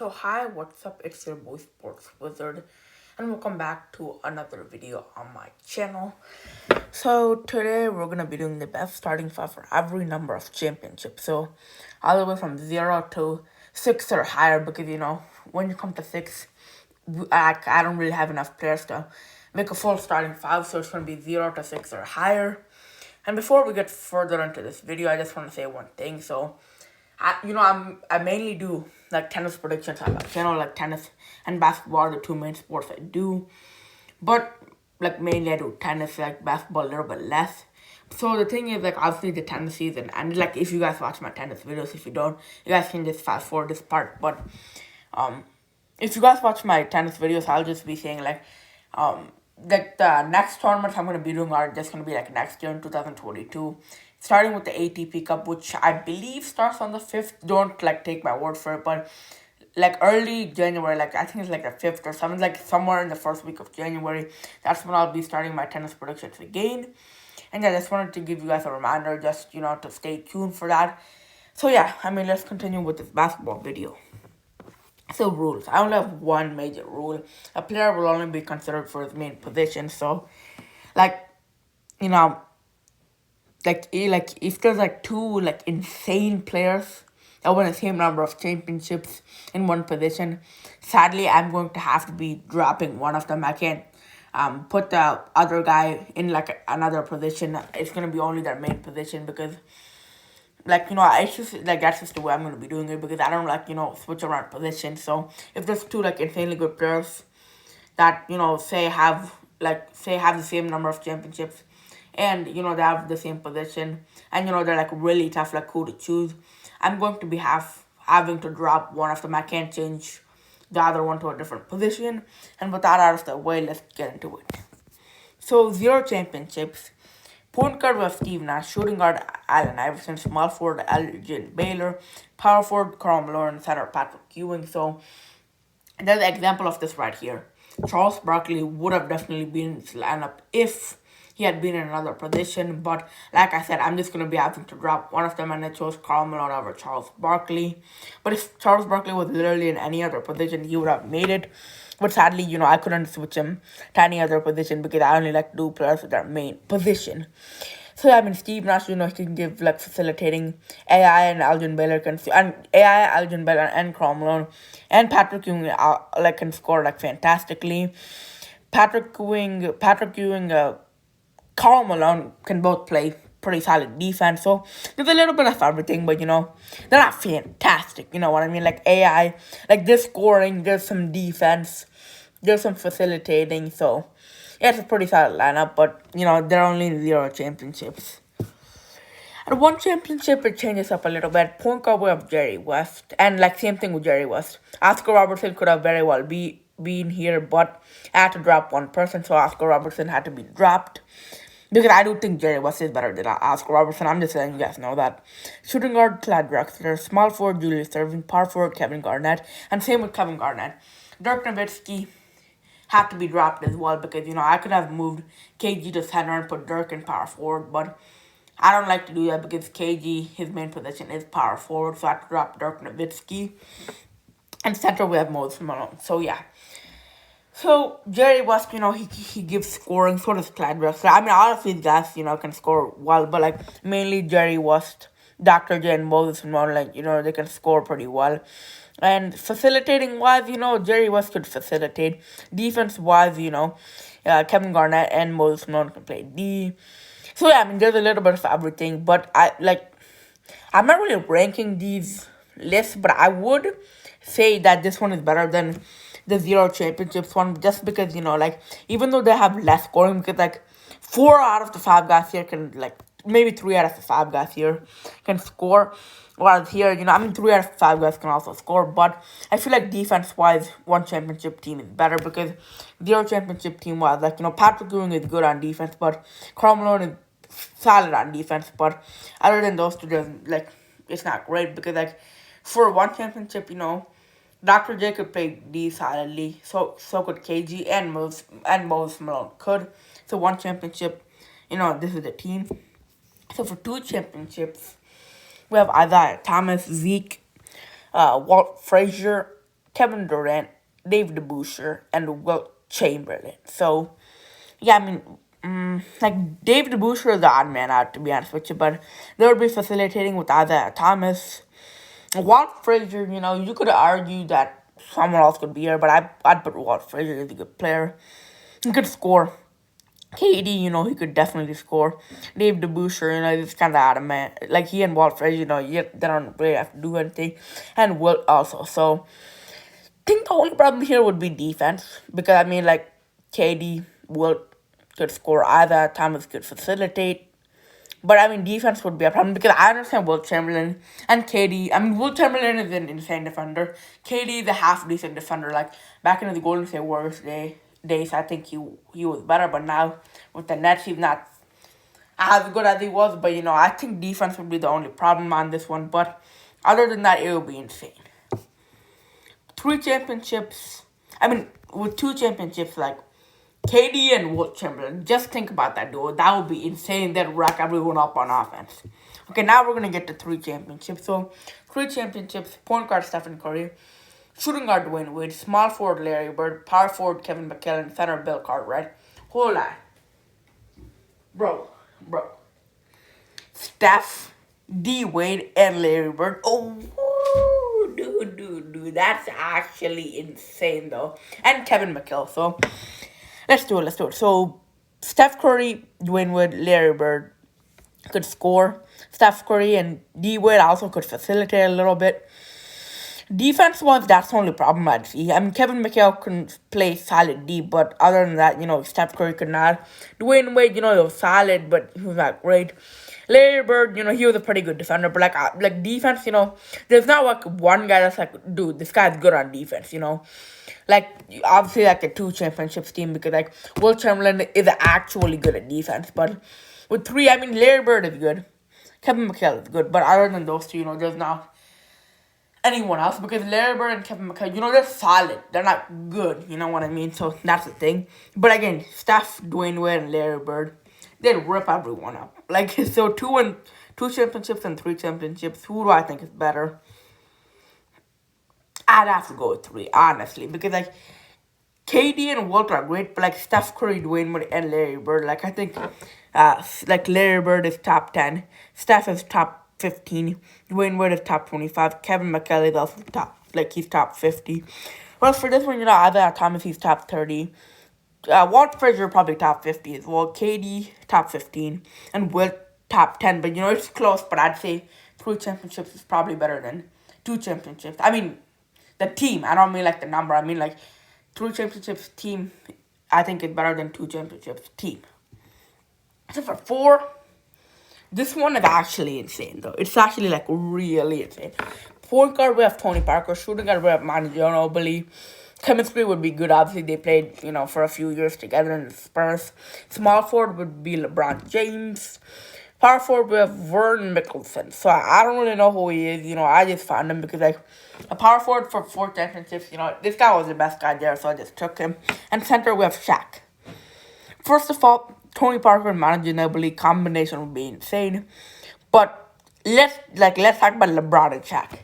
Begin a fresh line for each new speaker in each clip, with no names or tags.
So hi, what's up? It's your boy Sports Wizard, and welcome back to another video on my channel. So today we're gonna be doing the best starting five for every number of championships. So all the way from 0 to 6 or higher, because when you come to six, I don't really have enough players to make a full starting five. So it's gonna be 0 to 6 or higher. And before we get further into this video, I just want to say one thing. So I mainly do like tennis predictions on my channel, like tennis and basketball are the two main sports I do. But like mainly I do tennis, like basketball a little bit less. So the thing is, like, obviously the tennis season, and like if you guys watch my tennis videos, if you don't, you guys can just fast forward this part. But um if you guys watch my tennis videos, I'll just be saying like the next tournaments I'm gonna be doing are just gonna be like next year in 2022, starting with the ATP Cup, which I believe starts on the 5th. Don't like take my word for it, but like early January, like I think it's like the 5th or something, like somewhere in the first week of January. That's when I'll be starting my tennis predictions again. And yeah, I just wanted to give you guys a reminder, just to stay tuned for that. So yeah, let's continue with this basketball video. So rules. I only have one major rule. A player will only be considered for his main position. So, like, you know, like if there's like two like insane players that win the same number of championships in one position, sadly I'm going to have to be dropping one of them. I can't put the other guy in like another position. It's gonna be only their main position, because it's just like that's just the way I'm gonna be doing it, because I don't switch around positions. So if there's two like insanely good players that say have the same number of championships, and they have the same position, and they're like really tough, like who to choose, I'm going to be having to drop one of them. I can't change the other one to a different position. And with that out of the way, let's get into it. So 0 championships. Point guard was Steve Nash, shooting guard Allen Iverson, small forward Elgin Baylor, power forward Karl Malone, and center Patrick Ewing. So there's an example of this right here. Charles Barkley would have definitely been in this lineup if he had been in another position, but like I said, I'm just going to be having to drop one of them, and I chose Karl Malone over Charles Barkley. But if Charles Barkley was literally in any other position, he would have made it. But sadly, I couldn't switch him to any other position, because I only like to do players with their main position. So yeah, Steve Nash, he can give like facilitating. AI and Elgin Baylor Elgin Baylor and Karl Malone and Patrick Ewing can score like fantastically. Patrick Ewing, Karl Malone can both play pretty solid defense. So there's a little bit of everything, but they're not fantastic. You know what I mean? Like AI, like there's scoring, there's some defense, there's some facilitating. So yeah, it's a pretty solid lineup, but they're only in 0 championships. And one championship, it changes up a little bit. Point guard we have Jerry West, and like same thing with Jerry West. Oscar Robertson could have very well been here, but I had to drop one person, so Oscar Robertson had to be dropped. Because I do think Jerry West is better than Oscar Robertson. I'm just letting you guys know that. Shooting guard, Clyde Drexler. Small forward, Julius Erving. Power forward, Kevin Garnett. And same with Kevin Garnett. Dirk Nowitzki had to be dropped as well, because, I could have moved KG to center and put Dirk in power forward, but I don't like to do that, because KG, his main position is power forward, so I have to drop Dirk Nowitzki. And center, we have Moses Malone. So, yeah. So Jerry West, he gives scoring, so does Clyde Drexler. All of these guys, can score well, but like mainly Jerry West, Dr. J, and Moses Malone, they can score pretty well. And facilitating wise, Jerry West could facilitate. Defense wise, Kevin Garnett and Moses Malone can play D. So yeah, there's a little bit of everything, but I'm not really ranking these lists, but I would say that this one is better than the 0 championships one, just because even though they have less scoring, because like 4 out of the 5 guys here can, like, maybe 3 out of the 5 guys here can score, whereas here 3 out of 5 guys can also score. But I feel like defense wise, 1 championship team is better, because 0 championship team was like Patrick Ewing is good on defense, but Karl Malone is solid on defense, but other than those two, it's not great, because like for 1 championship, Dr. J could play D solidly, so could KG and Moses Malone could. So 1 championship, this is the team. So for 2 championships, we have Isaiah Thomas, Zeke, Walt Frazier, Kevin Durant, Dave DeBusschere, and Wilt Chamberlain. So, yeah, I mean, like Dave DeBusschere is the odd man out, to be honest with you, but they would be facilitating with either Thomas, Walt Frazier. You could argue that someone else could be here, but I'd put Walt Frazier as a good player. He could score. KD, he could definitely score. Dave DeBusschere, he's kind of adamant. Like, he and Walt Frazier, they don't really have to do anything. And Wilt also. So, I think the only problem here would be defense. Because, I mean, like, KD, Wilt could score either. Thomas could facilitate. But, I mean, defense would be a problem. Because I understand Wilt Chamberlain and KD. I mean, Wilt Chamberlain is an insane defender. KD is a half-decent defender. Like, back in the Golden State Warriors days, I think he was better, but now with the Nets, he's not as good as he was. But I think defense would be the only problem on this one. But other than that, it would be insane. 3 championships. I mean, with 2 championships, like KD and Wilt Chamberlain. Just think about that, dude. That would be insane. They'd rack everyone up on offense. Okay, now we're gonna get to 3 championships. So 3 championships. Point guard Stephen Curry. Shooting guard Dwayne Wade, small forward Larry Bird, power forward Kevin McHale, center Bill Cartwright. Hold on. Bro. Steph, D. Wade, and Larry Bird. Oh, dude. That's actually insane, though. And Kevin McHale. So, let's do it. So, Steph Curry, Dwayne Wade, Larry Bird could score. Steph Curry and D. Wade also could facilitate a little bit. Defense-wise, that's the only problem I'd see. I mean, Kevin McHale couldn't play solid D, but other than that, Steph Curry could not. Dwayne Wade, he was solid, but he was not great. Larry Bird, he was a pretty good defender, but like defense, there's not like one guy that's like, dude, this guy's good on defense, Like, obviously, like the 2 championships team, because like Wilt Chamberlain is actually good at defense, but with 3, I mean, Larry Bird is good. Kevin McHale is good, but other than those 2, there's not anyone else, because Larry Bird and Kevin McHale, they're solid. They're not good, you know what I mean? So that's the thing. But again, Steph, Dwayne Wade, and Larry Bird, they'd rip everyone up. Like, so 2 championships and 3 championships, who do I think is better? I'd have to go with 3, honestly, because like KD and Wilt are great, but like Steph Curry, Dwayne Wade, and Larry Bird, like I think like Larry Bird is top 10, Steph is top 15. Dwayne Wade is top 25. Kevin McHale is also he's top 50. Well, for this one, Isaiah Thomas, he's top 30. Walt Frazier probably top 50 as well. KD, top 15. And Wilt, top 10. But, it's close, but I'd say 3 championships is probably better than 2 championships. I mean, the team. I don't mean like the number. I mean like 3 championships team, I think is better than 2 championships team. So for 4... this one is actually insane, though. It's actually, like, really insane. Point guard, we have Tony Parker. Shooting guard, we have Manu Ginobili. Chemistry would be good. Obviously, they played, for a few years together in the Spurs. Small forward would be LeBron James. Power forward, we have Vern Mickelson. So, I don't really know who he is. I just found him because, like, a power forward for 4 championships, this guy was the best guy there, so I just took him. And center, we have Shaq. First of all, Tony Parker and Manu Ginobili combination would be insane. But let's talk about LeBron and Shaq.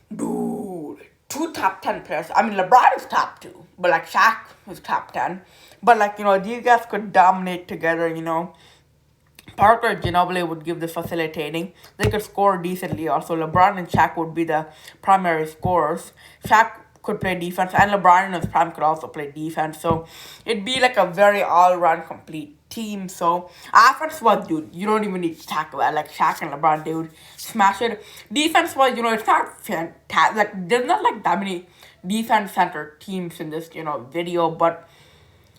Dude, 2 top 10 players. I mean, LeBron is top 2, but like Shaq was top 10. But like, these guys could dominate together, Parker and Ginobili would give the facilitating. They could score decently also. LeBron and Shaq would be the primary scorers. Shaq could play defense, and LeBron in his prime could also play defense. So it'd be like a very all-round complete team. So offense was, dude, you don't even need to talk about it. Like Shaq and LeBron, dude, smash it. Defense was, it's not fantastic. Like there's not like that many defense center teams in this, video. But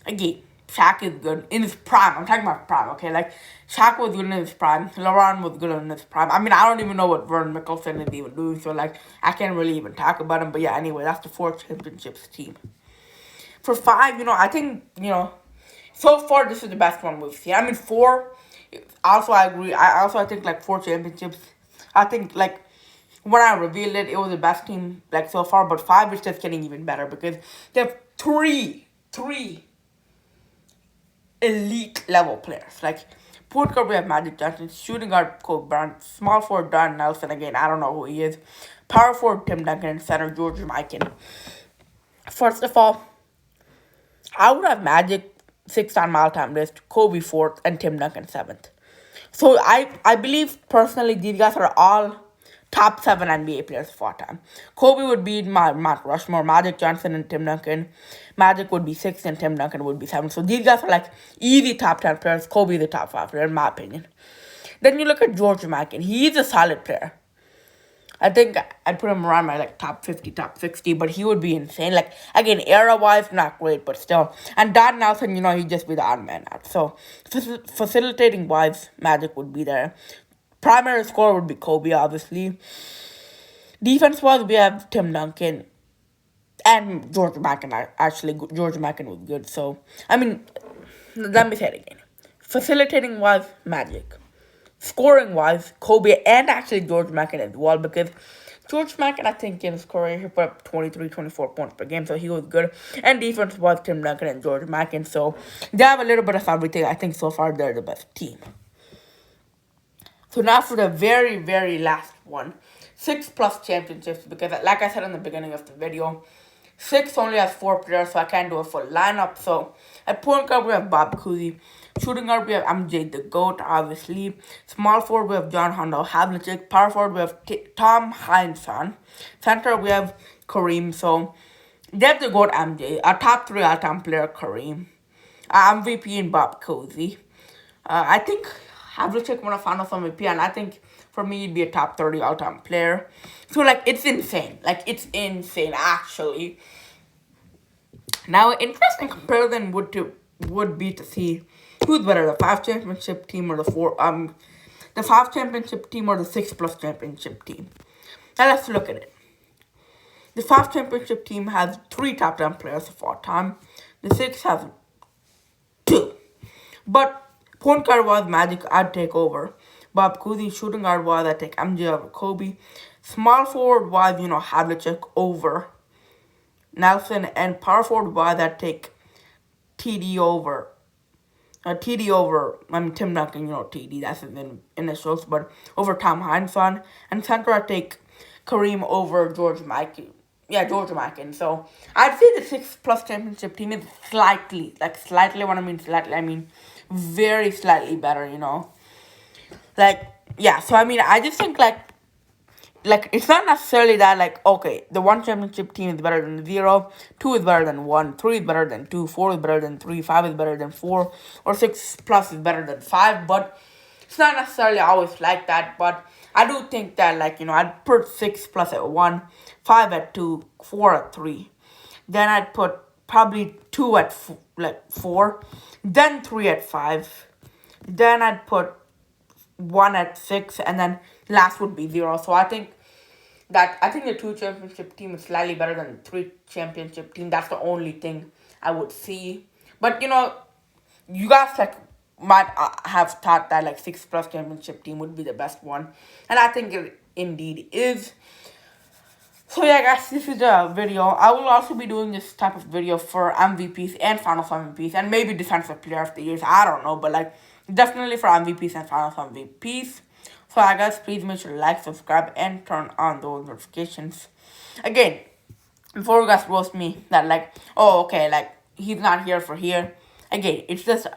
again, Shaq is good in his prime. I'm talking about prime, okay? Like, Shaq was good in his prime. LeBron was good in his prime. I mean, I don't even know what Vern Mickelson is even doing, so, like, I can't really even talk about him. But, yeah, anyway, that's the 4 championships team. For 5, I think, so far, this is the best one we've seen. I mean, 4, also, I agree. I think, like, 4 championships. I think, like, when I revealed it, it was the best team, like, so far. But 5 is just getting even better because they have three elite level players. Like, point guard, we have Magic Johnson. Shooting guard, Kobe Bryant. Small forward, Don Nelson. Again, I don't know who he is. Power forward Tim Duncan and center George Mikan. First of all, I would have Magic sixth on my all-time list, Kobe fourth, and Tim Duncan seventh. So I believe personally these guys are all top 7 NBA players of all time. Kobe would be my Mount Rushmore, Magic Johnson and Tim Duncan. Magic would be 6th and Tim Duncan would be 7th. So these guys are like easy top 10 players. Kobe the top 5 player in my opinion. Then you look at George Mikan. He's a solid player. I think I'd put him around my like top 50, top 60, but he would be insane. Like, again, era-wise, not great, but still. And Don Nelson, he'd just be the odd man out. So, facilitating-wise, Magic would be there. Primary scorer would be Kobe, obviously. Defense-wise, we have Tim Duncan and George Mikan. Actually, George Mikan was good. So, let me say it again. Facilitating-wise, Magic. Scoring-wise, Kobe and actually George Mikan as well, because George Mikan, I think, in his career, he put up 23, 24 points per game, so he was good. And defense-wise, Tim Duncan and George Mikan, so they have a little bit of everything. I think so far they're the best team. So now for the very, very last one, 6+ championships, because like I said in the beginning of the video, 6 only has 4 players, so I can't do a full lineup. So at point guard, we have Bob Cousy. Shooting guard, we have MJ the GOAT, obviously. Small forward, we have John Hondo Havlicek. Power forward, we have Tom Heinsohn. Center, we have Kareem. So that's the GOAT, MJ. Our top 3 all-time player, Kareem. MVP in Bob Cousy. I think Havlicek won a Finals MVP, and I think for me, he'd be a top 30 all-time player. So, it's insane. It's insane, actually. Now, an interesting comparison would be to see who's better, the 5 championship team or the 5 championship team or the 6+ championship team. Now, let's look at it. The 5 championship team has 3 top 10 players of all time. The 6 has 2. But point guard was Magic, I'd take over Bob Cousy. Shooting guard was, I'd take MJ over Kobe. Small forward was, Havlicek over Nelson. And power forward was, I'd take TD over. Tim Duncan, TD, that's his initials, but over Tom Heinsohn. And center, I'd take Kareem over George Mikan. Yeah, George Mikan. So, I'd say the 6+ championship team is slightly, when I mean slightly, I mean very slightly better, yeah, so I just think, it's not necessarily that, okay, the 1 championship team is better than 0, 2 is better than 1, 3 is better than 2, 4 is better than 3, 5 is better than 4, or 6+ is better than 5, but it's not necessarily always like that, but I do think that, I'd put 6+ at 1, 5 at 2, 4 at 3, then I'd put probably 2 at 4, then 3 at 5, then I'd put 1 at 6, and then last would be 0. So I think the 2 championship team is slightly better than the 3 championship team. That's the only thing I would see. But you guys might have thought that 6+ championship team would be the best one, and I think it indeed is. So yeah, guys, this is the video. I will also be doing this type of video for MVPs and Finals MVPs, and maybe Defensive Player of the Year. I don't know, but definitely for MVPs and Finals MVPs. So I guys, please make sure to like, subscribe, and turn on those notifications. Again, before you guys roast me that he's not here for here. Again, it's just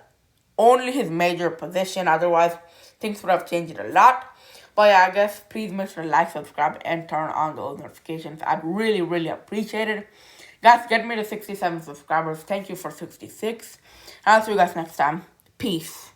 only his major position. Otherwise, things would have changed a lot. But yeah, I guess please make sure to like, subscribe, and turn on those notifications. I'd really, really appreciate it. Guys, get me to 67 subscribers. Thank you for 66. I'll see you guys next time. Peace.